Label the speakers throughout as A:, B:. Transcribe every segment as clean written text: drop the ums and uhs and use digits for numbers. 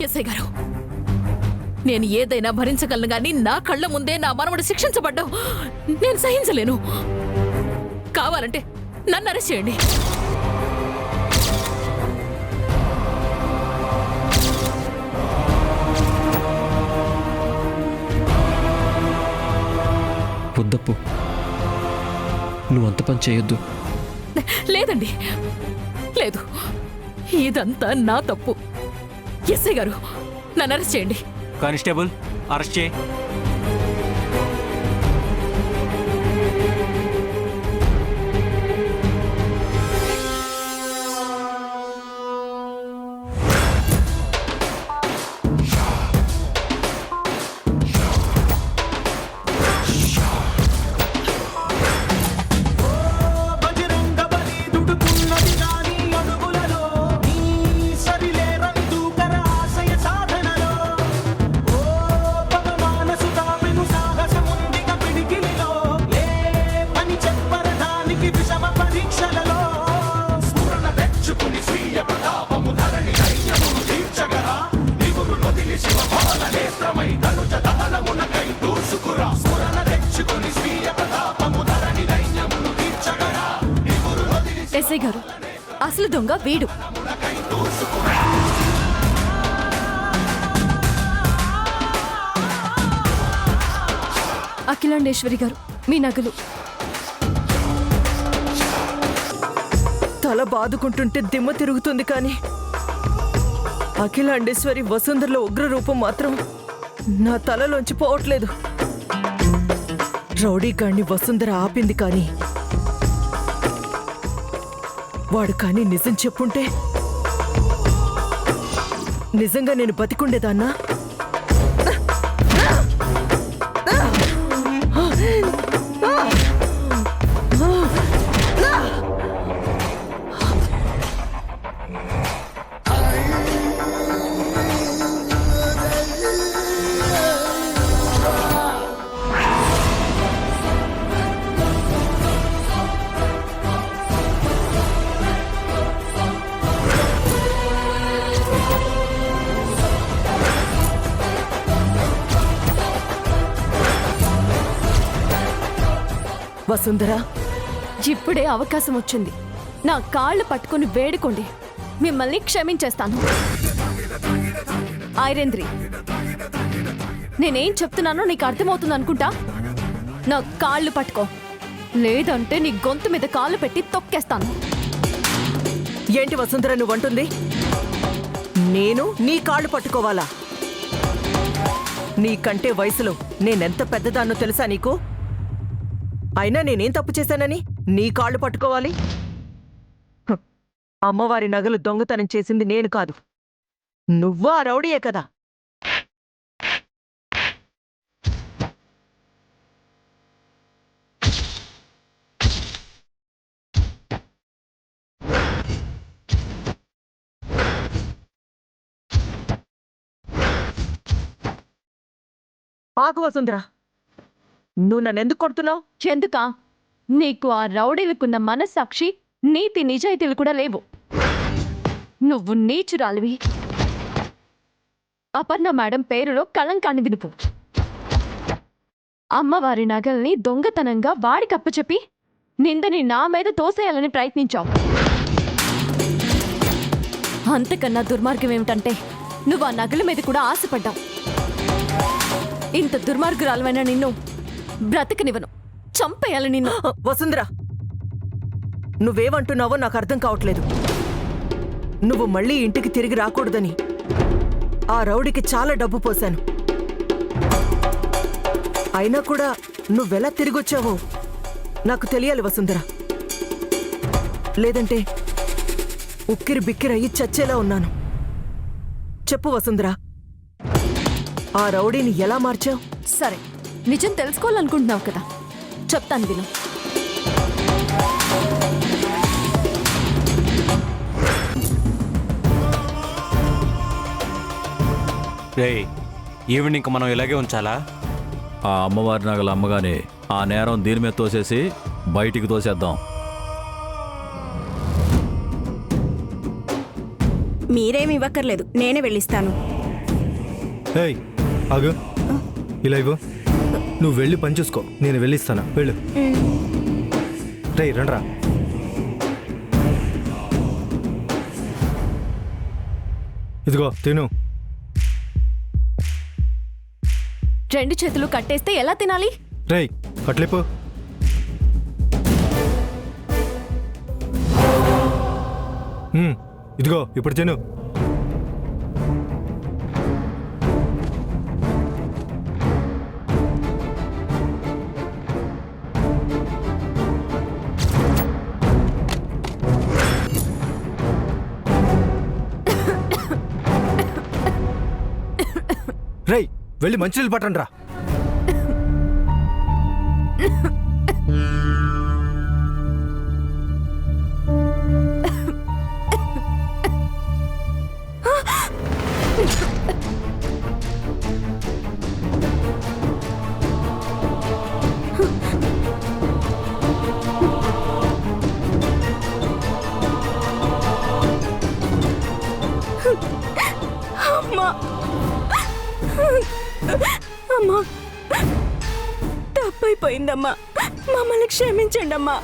A: SI గారు, నేను ఏదైనా భరించగలను గాని నా కళ్ళ ముందే నా మనవడు శిక్షించబడ్డాం నేను సహించలేను. కావాలంటే నన్ను అరెస్ట్ చేయండి.
B: వద్దప్పు, నువ్వు అంత పని చేయొద్దు.
A: లేదండి, లేదు, ఇదంతా నా తప్పు. ఎస్ఐ గారు, నన్ను అరెస్ట్ చేయండి.
C: కానిస్టేబుల్, అరెస్ట్ చేయి.
D: ఎస్ఐ గారు, అసలు దొంగ వీడు. అఖిలాండేశ్వరి గారు, మీ నగలు.
E: తల బాదుకుంటుంటే దిమ్మ తిరుగుతుంది కానీ అఖిలాండేశ్వరి వసుంధరలో ఉగ్ర రూపం మాత్రం నా తలలోంచి పోవట్లేదు. రౌడీ గాడిని వసుంధర ఆపింది కానీ వాడు కానీ నిజం చెప్పుంటే నిజంగా నేను బతికుండేదాన్నా? వసుంధర,
D: ఇప్పుడే అవకాశం వచ్చింది. నా కాళ్ళు పట్టుకుని వేడుకోండి, మిమ్మల్ని క్షమించేస్తాను. ఐరేంద్రి, నేనేం చెప్తున్నానో నీకు అర్థమవుతుంది అనుకుంటా. నా కాళ్ళు పట్టుకో, లేదంటే నీ గొంతు మీద కాళ్ళు పెట్టి తొక్కేస్తాను.
E: ఏంటి వసుంధర నువ్వంటుంది? నేను నీ కాళ్ళు పట్టుకోవాలా? నీకంటే వయసులో నేనెంత పెద్దదాన్నో తెలుసా నీకు? అయినా నేనేం తప్పు చేశానని నీ కాళ్ళు పట్టుకోవాలి? అమ్మవారి నగలు దొంగతనం చేసింది నేను కాదు, నువ్వు ఆ రౌడీయే కదా. ఆగు వసుంధర, నువ్వు నన్నెందుకు కొడుతున్నావు?
D: ఎందుకా? నీకు ఆ రౌడీలకున్న మనస్సాక్షి, నీతి నిజాయితీలు కూడా లేవు. నువ్వు నీచురాలివి. అపర్ణ మేడం పేరులో కళంకాన్ని వినుపు. అమ్మవారి నగల్ని దొంగతనంగా వాడికప్పచెప్పి నిందని నా మీద తోసేయాలని ప్రయత్నించావు. అంతకన్నా దుర్మార్గం ఏమిటంటే నువ్వు ఆ నగల మీద కూడా ఆశపడ్డావు. ఇంత దుర్మార్గురాలవైన నిన్ను బ్రతకనివ్వను, చంపేయాలి నిన్ను.
E: వసుంధర, నువ్వేమంటున్నావో నాకు అర్థం కావట్లేదు. నువ్వు మళ్ళీ ఇంటికి తిరిగి రాకూడదని ఆ రౌడీకి చాలా డబ్బు పోశాను. అయినా కూడా నువ్వెలా తిరిగొచ్చావో నాకు తెలియాలి వసుంధర. లేదంటే ఉక్కిరి బిక్కిరయ్యి చచ్చేలా ఉన్నాను. చెప్పు వసుంధర, ఆ రౌడీని ఎలా మార్చావు?
D: సరే, నిజం తెలుసుకోవాలనుకుంటున్నావు కదా, చెప్తాను విను.
C: రేయ్, ఈవినింగ్ మనం ఇలాగే ఉంచాలా?
F: ఆ అమ్మవారి నగలు అమ్మగానే ఆ నేరం దీని మీద తోసేసి బయటికి తోసేద్దాం.
G: మీరేమి ఇవ్వక్కర్లేదు, నేనే వెళ్ళిస్తాను. ఏయ్ ఆగు, ఇలా ఇవ్వు. నువ్వు వెళ్ళి పని చూసుకో, నేను వెళ్ళిస్తాను. వెళ్ళు. రేయ్ రండ్రా. ఇదిగో తిను.
D: రెండు చేతులు కట్టేస్తే ఎలా తినాలి?
G: రేయ్ కట్లేపు. ఇదిగో ఇప్పుడు తిను. రేయ్ వెళ్ళి మంచినీళ్ళు పట్టండి రా.
H: అమ్మా, తప్పైపోయిందమ్మా, మమ్మల్ని క్షమించండి అమ్మా.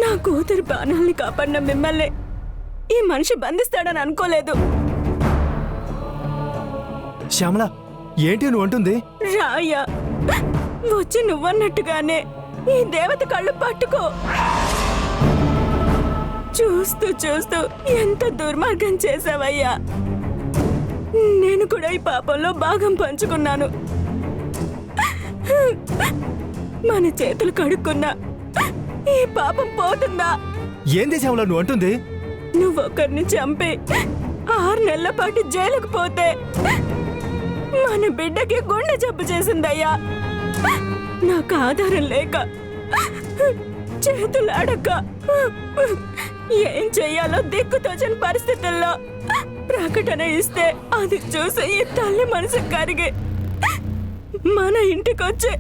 H: నా కూతురు ప్రాణాల్ని కాపాడిన మిమ్మల్ని ఈ మనిషి బంధిస్తాడని అనుకోలేదు.
G: శ్యామల ఏంటి నువ్వు అంటుంది?
H: రాయ్యా, వచ్చి నువ్వన్నట్టుగానే ఈ దేవత కళ్ళు పట్టుకో. చూస్తూ చూస్తూ ఎంత దుర్మార్గం చేసావయ్యా. నేను కూడా ఈ పాపంలో భాగం పంచుకున్నాను. మన చేతులు కడుక్కున్నా ఈ పాపం పోతుందా?
G: ఏంది శ్యామల నువ్వు అంటుంది?
H: నువ్వొకరిని చంపి 6 నెలల పాటు జైలుకు పోతే మన బిడ్డకి గుండె జబ్బు చేసిందయ్యా. నాకు ఆధారం లేక, చేతులు అడక్క, ఏం చెయ్యాలో దిక్కుతోచని పరిస్థితుల్లో ప్రకటన ఇస్తే అది చూసి ఈ తల్లి మనసు కరిగి మన ఇంటికొచ్చి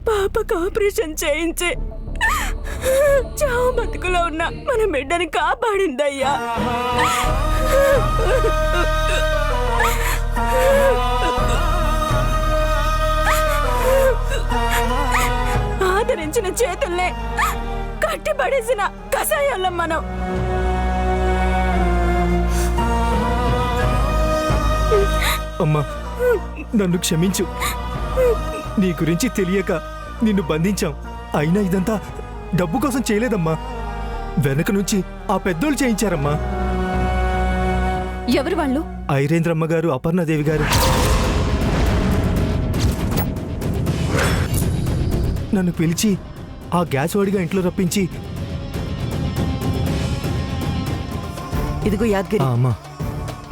H: పాపకు ఆపరేషన్ చేయించి చావు బతుకులో ఉన్న మన బిడ్డని కాపాడిందయ్యా. ఆదరించిన చేతుల్నే కట్టిపడేసిన కషాయాలం మనం.
G: అమ్మా నన్ను క్షమించు. నీ గురించి తెలియక నిన్ను బంధించాం. అయినా ఇదంతా డబ్బు కోసం చేయలేదమ్మా. వెనక నుంచి ఆ పెద్దోళ్ళు చేయించారమ్మా.
D: ఎవరు వాళ్ళు?
G: ఐరేంద్రమ్మ గారు, అపర్ణాదేవి గారు. నన్ను పిలిచి ఆ గ్యాస్ వాడిగా ఇంట్లో రప్పించి.
E: ఇదిగో యాద్గిరి,
G: అమ్మా.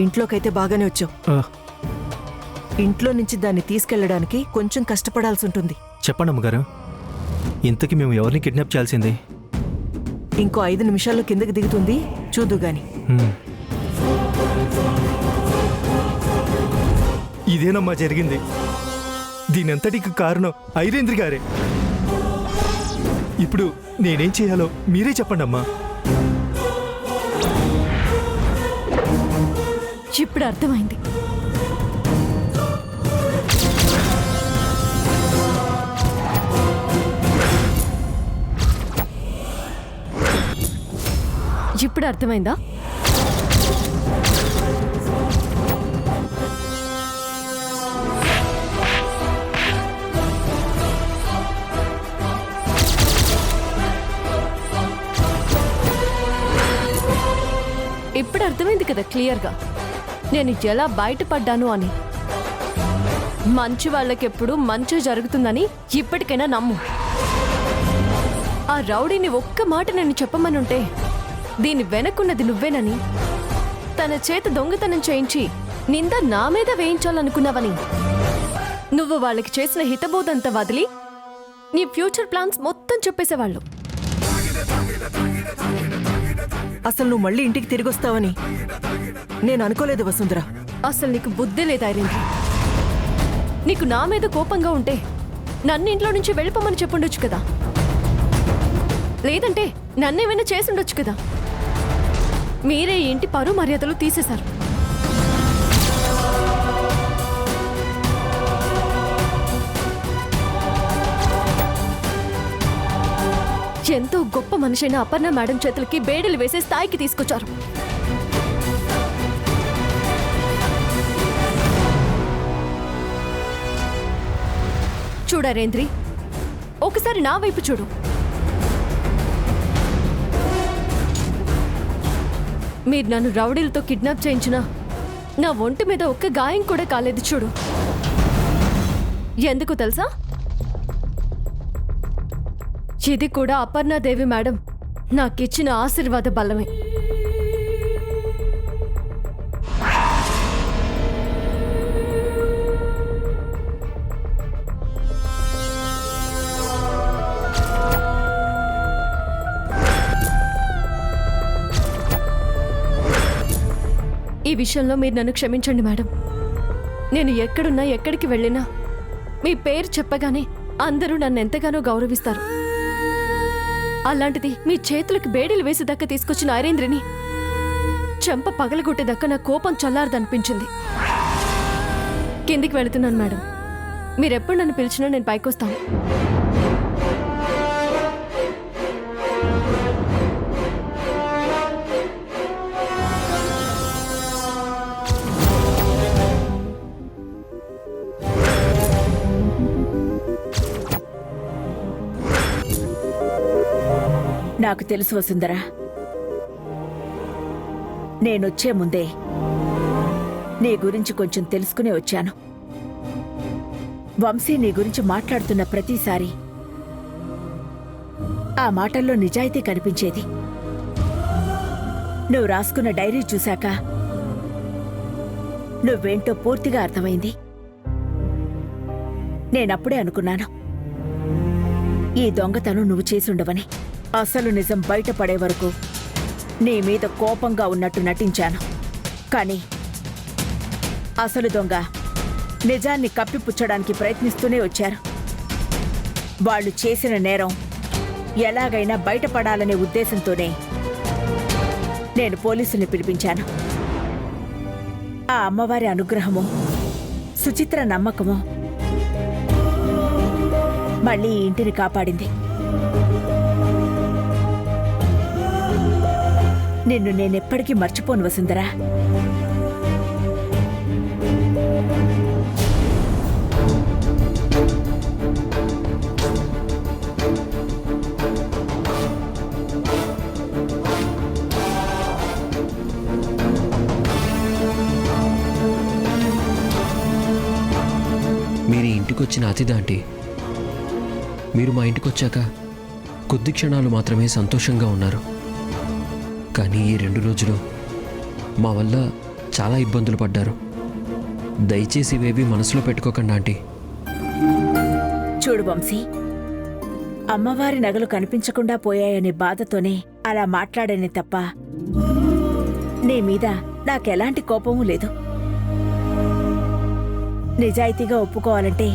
E: ఇంట్లోకైతే బాగానే వచ్చావు. ఇంట్లో నుంచి దాన్ని తీసుకెళ్లడానికి కొంచెం కష్టపడాల్సి ఉంటుంది.
G: చెప్పండి అమ్మగారు, ఇంతకీ మేము ఎవరిని కిడ్నాప్ చేయాల్సింది?
E: ఇంకో 5 నిమిషాల్లో కిందకి దిగుతుంది, చూదు గాని.
G: ఇదేనమ్మా జరిగింది. దీనంతటికి కారణం ఐరేంద్ర గారే. ఇప్పుడు నేనేం చేయాలో మీరే చెప్పండి అమ్మా.
D: ఇప్పుడు అర్థమైంది. ఇప్పుడు అర్థమైందా? ఇప్పుడు అర్థమైంది కదా క్లియర్గా నేను ఎలా బయటపడ్డాను అని. మంచి వాళ్ళకెప్పుడు మంచి జరుగుతుందని ఇప్పటికైనా నమ్ము. ఆ రౌడీని ఒక్క మాట నేను చెప్పమనుంటే దీని వెనక్కున్నది నువ్వేనని, తన చేత దొంగతనం చేయించి నింద నా మీద వేయించాలనుకున్నావని నువ్వు వాళ్ళకి చేసిన హితబోధంతా వదిలి నీ ఫ్యూచర్ ప్లాన్స్ మొత్తం చెప్పేసేవాళ్ళు.
E: అసలు నువ్వు మళ్ళీ ఇంటికి తిరిగొస్తావని నేను అనుకోలేదు వసుంధర.
D: అసలు నీకు బుద్ధి లేదు ఐరేంద్ర. నీకు నా మీద కోపంగా ఉంటే నన్ను ఇంట్లో నుంచి వెళ్ళిపోమని చెప్పుండొచ్చు కదా, లేదంటే నన్నేమైనా చేసుండొచ్చు కదా. మీరే ఈ ఇంటి పరువు మర్యాదలు తీసేశారు. ఎంతో గొప్ప మనిషైన అపర్ణ మేడం చేతులకి బేడలు వేసే స్థాయికి తీసుకొచ్చారు. చూడరేంద్రి, ఒకసారి నా వైపు చూడు. మీరు నన్ను రౌడీలతో కిడ్నాప్ చేయించినా నా ఒంటి మీద ఒక్క గాయం కూడా కాలేదు. చూడు, ఎందుకు తెలుసా? ఇది కూడా అపర్ణాదేవి మేడం నాకిచ్చిన ఆశీర్వాద బలమే. ఈ విషయంలో మీరు నన్ను క్షమించండి మేడం. నేను ఎక్కడున్నా ఎక్కడికి వెళ్ళినా మీ పేరు చెప్పగానే అందరూ నన్ను ఎంతగానో గౌరవిస్తారు. అలాంటిది మీ చేతులకు బేడీలు వేసేదాకా తీసుకొచ్చిన ఐరేంద్రిని చెంప పగలగొట్టేదాకా నా కోపం చల్లారదనిపించింది. కిందికి వెళుతున్నాను మేడం. మీరెప్పుడు నన్ను పిలిచినా నేను పైకొస్తాను.
H: నాకు తెలుసు వసుంధరా, నేనొచ్చే ముందే నీ గురించి కొంచెం తెలుసుకునే వచ్చాను. వంశీ నీ గురించి మాట్లాడుతున్న ప్రతిసారి ఆ మాటల్లో నిజాయితీ కనిపించేది. నువ్వు రాసుకున్న డైరీ చూశాక నువ్వేంటో పూర్తిగా అర్థమైంది. నేనప్పుడే అనుకున్నాను, ఈ దొంగతనం నువ్వు చేసుండవని. అసలు నిజం బయటపడే వరకు నీ మీద కోపంగా ఉన్నట్టు నటించాను. కానీ అసలు దొంగ నిజాన్ని కప్పిపుచ్చడానికి ప్రయత్నిస్తూనే వచ్చారు. వాళ్ళు చేసిన నేరం ఎలాగైనా బయటపడాలనే ఉద్దేశంతోనే నేను పోలీసుల్ని పిలిపించాను. ఆ అమ్మవారి అనుగ్రహము, సుచిత్ర నమ్మకము మళ్ళీ ఈ ఇంటిని కాపాడింది. నిన్ను నేనెప్పటికీ మర్చిపోను వసుంధరా.
B: మీరు ఈ ఇంటికి వచ్చిన అతిథి ఆంటీ. మీరు మా ఇంటికి వచ్చాక కొద్ది క్షణాలు మాత్రమే సంతోషంగా ఉన్నారు. కానీ ఈ 2 రోజులు మా వల్ల చాలా ఇబ్బందులు పడ్డారు. దయచేసి ఇవేవి మనసులో పెట్టుకోకండి ఆంటీ.
H: చూడు వంశీ, అమ్మవారి నగలు కనిపించకుండా పోయాయనే బాధతోనే అలా మాట్లాడనే తప్ప నీ మీద నాకెలాంటి కోపమూ లేదు. నిజాయితీగా ఒప్పుకోవాలంటే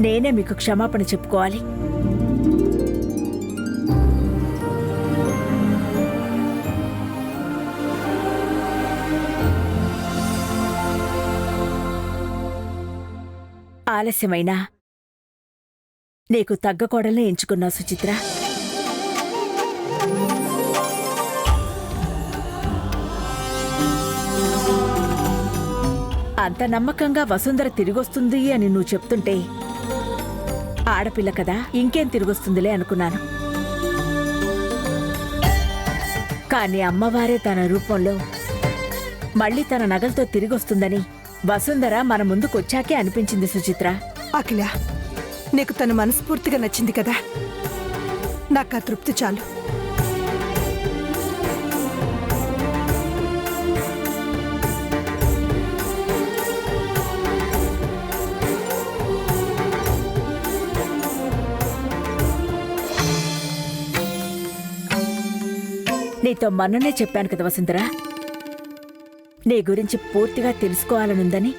H: నేనే మీకు క్షమాపణ చెప్పుకోవాలి. ఆలస్యమైనా నీకు తగ్గకోడల్ని ఎంచుకున్నావు సుచిత్ర. అంత నమ్మకంగా వసుంధర తిరిగొస్తుంది అని నువ్వు చెప్తుంటే ఆడపిల్ల కదా, ఇంకేం తిరిగొస్తుందిలే అనుకున్నాను. కానీ అమ్మవారే తన రూపంలో మళ్ళీ తన నగలతో తిరిగొస్తుందని వసుంధర మన ముందుకొచ్చాకే అనిపించింది సుచిత్ర.
E: అఖిల, నీకు తను మనస్ఫూర్తిగా నచ్చింది కదా, నాకు ఆ తృప్తి చాలు.
H: నీతో మొన్ననే చెప్పాను కదా వసుంధర, నీ గురించి పూర్తిగా తెలుసుకోవాలనుందని.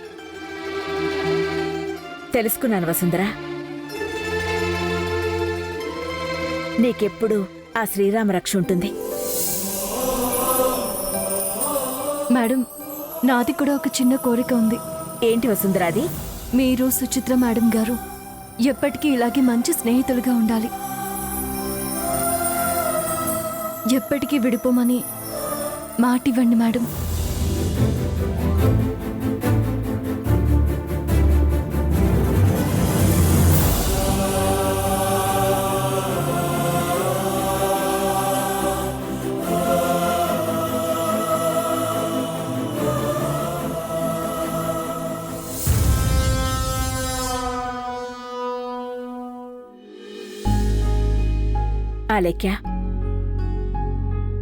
H: తెలుసుకున్నాను వసుంధర. నీకెప్పుడు ఆ శ్రీరామ రక్ష ఉంటుంది.
D: మేడం, నాది కూడా ఒక చిన్న కోరిక ఉంది.
H: ఏంటి వసుంధరాది?
D: మీరు సుచిత్ర మేడం గారు ఎప్పటికీ ఇలాగే మంచి స్నేహితులుగా ఉండాలి. ఎప్పటికీ విడిపోమని మాటివ్వండి మేడం.
H: ఆలేఖ్య,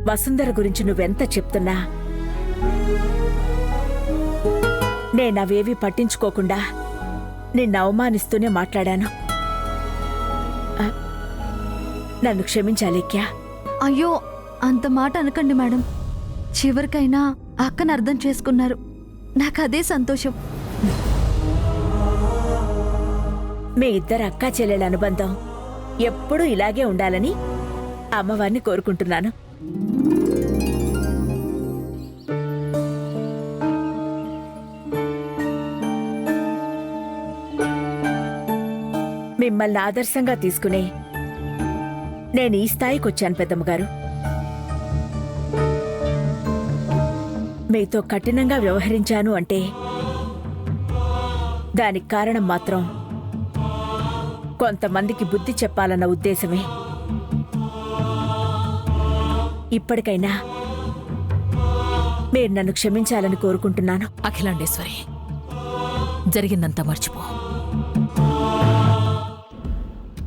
H: వసుంధర గురించి నువ్వెంత చెప్తున్నా నేనవేవీ పట్టించుకోకుండా నిన్ను అవమానిస్తూనే మాట్లాడాను. నన్ను క్షమించాలేఖ్య.
I: అయ్యో, అంత మాట అనకండి మేడం. చివరికైనా అక్కను అర్థం చేసుకున్నారు. నాకు అదే సంతోషం.
H: మీ ఇద్దరు అక్కా చెల్లెల అనుబంధం ఎప్పుడూ ఇలాగే ఉండాలని అమ్మవారిని కోరుకుంటున్నాను. మిమ్మల్ని ఆదర్శంగా తీసుకునే నేను ఈ స్థాయికి వచ్చాను పెద్దమ్మగారు. మీతో కఠినంగా వ్యవహరించాను అంటే దానికి కారణం మాత్రం కొంతమందికి బుద్ధి చెప్పాలన్న ఉద్దేశమే. ఇప్పటికైనా మీరు నన్ను క్షమించాలని కోరుకుంటున్నాను.
A: అఖిలాండేశ్వరి, జరిగిందంతా మర్చిపో.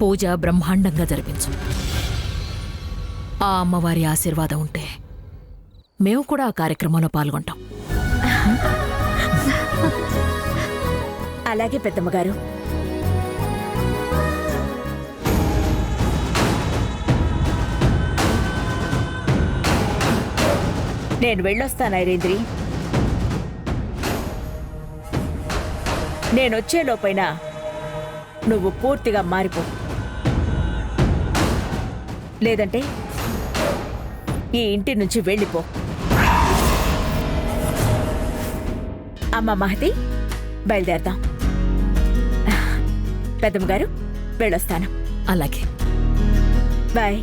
A: పూజ బ్రహ్మాండంగా జరిపించు. ఆ అమ్మవారి ఆశీర్వాదం ఉంటే మేము కూడా ఆ కార్యక్రమంలో పాల్గొంటాం.
H: అలాగే పెద్దమ్మగారు. నేను వెళ్ళొస్తాను ఐరేంద్రి. నేనొచ్చేలోపైనా నువ్వు పూర్తిగా మారిపో. లేదంటే ఈ ఇంటి నుంచి వెళ్ళిపో. అమ్మ మహతి, బయలుదేరదాం. పెద్దమ్మగారు, వెళ్ళొస్తాను.
A: అలాగే.
H: బాయ్.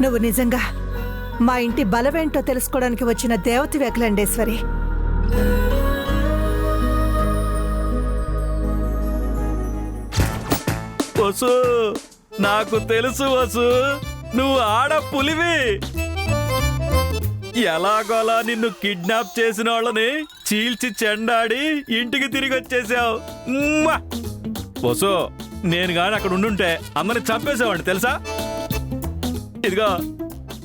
E: నువ్వు నిజంగా మా ఇంటి బలమేంటో తెలుసుకోవడానికి వచ్చిన దేవతి అఖిలాండేశ్వరి.
F: వసు, నాకు తెలుసు వసు, నువ్వు ఆడ పులివి. ఎలాగోలా నిన్ను కిడ్నాప్ చేసిన వాళ్ళని చీల్చి చెండాడి ఇంటికి తిరిగి వచ్చేసావు. వసు, నేను గాని అక్కడ ఉండుంటే అందరిని చంపేసేవాడిని తెలుసా. ఇదిగో,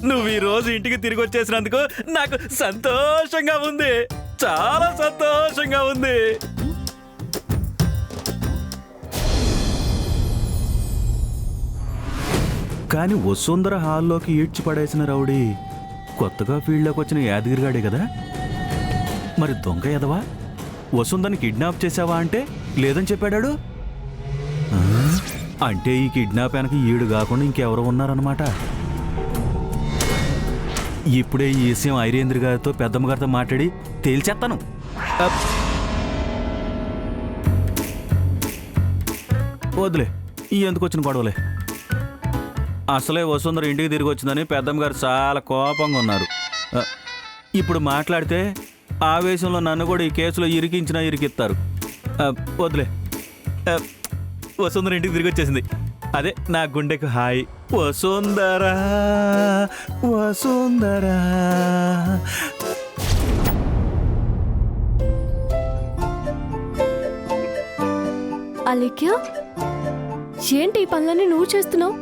F: నువ్వు ఈ రోజు ఇంటికి తిరిగి వచ్చేసినందుకు నాకు సంతోషంగా ఉంది, చాలా సంతోషంగా ఉంది. కానీ వసుంధర హాల్లోకి ఈడ్చి పడేసిన రౌడీ కొత్తగా ఫీల్డ్లోకి వచ్చిన యాదగిరిగాడే కదా. మరి దొంగ ఎదవా వసుంధరని కిడ్నాప్ చేసావా అంటే లేదని చెప్పాడాడు. అంటే ఈ కిడ్నాప్ వెనక ఈడు కాకుండా ఇంకెవరో ఉన్నారన్నమాట. ఇప్పుడే ఈ విషయం ఐరేంద్ర గారితో పెద్దమ్మ గారితో మాట్లాడి తేల్చేస్తాను. వద్దులే, ఈ ఎందుకు వచ్చిన గొడవలే. అసలే వసుంధర ఇంటికి తిరిగి వచ్చిందని పెద్దమ్మ గారు చాలా కోపంగా ఉన్నారు. ఇప్పుడు మాట్లాడితే ఆవేశంలో నన్ను కూడా ఈ కేసులో ఇరికించినా ఇరికిస్తారు. వద్దులే, వసుంధర ఇంటికి తిరిగి వచ్చేసింది. అదే నా గుండెకు హాయ్. వసుంధర వసుంధర.
D: అలేఖ్య, ఏంటి ఈ పనులన్నీ నువ్వు చేస్తున్నావు?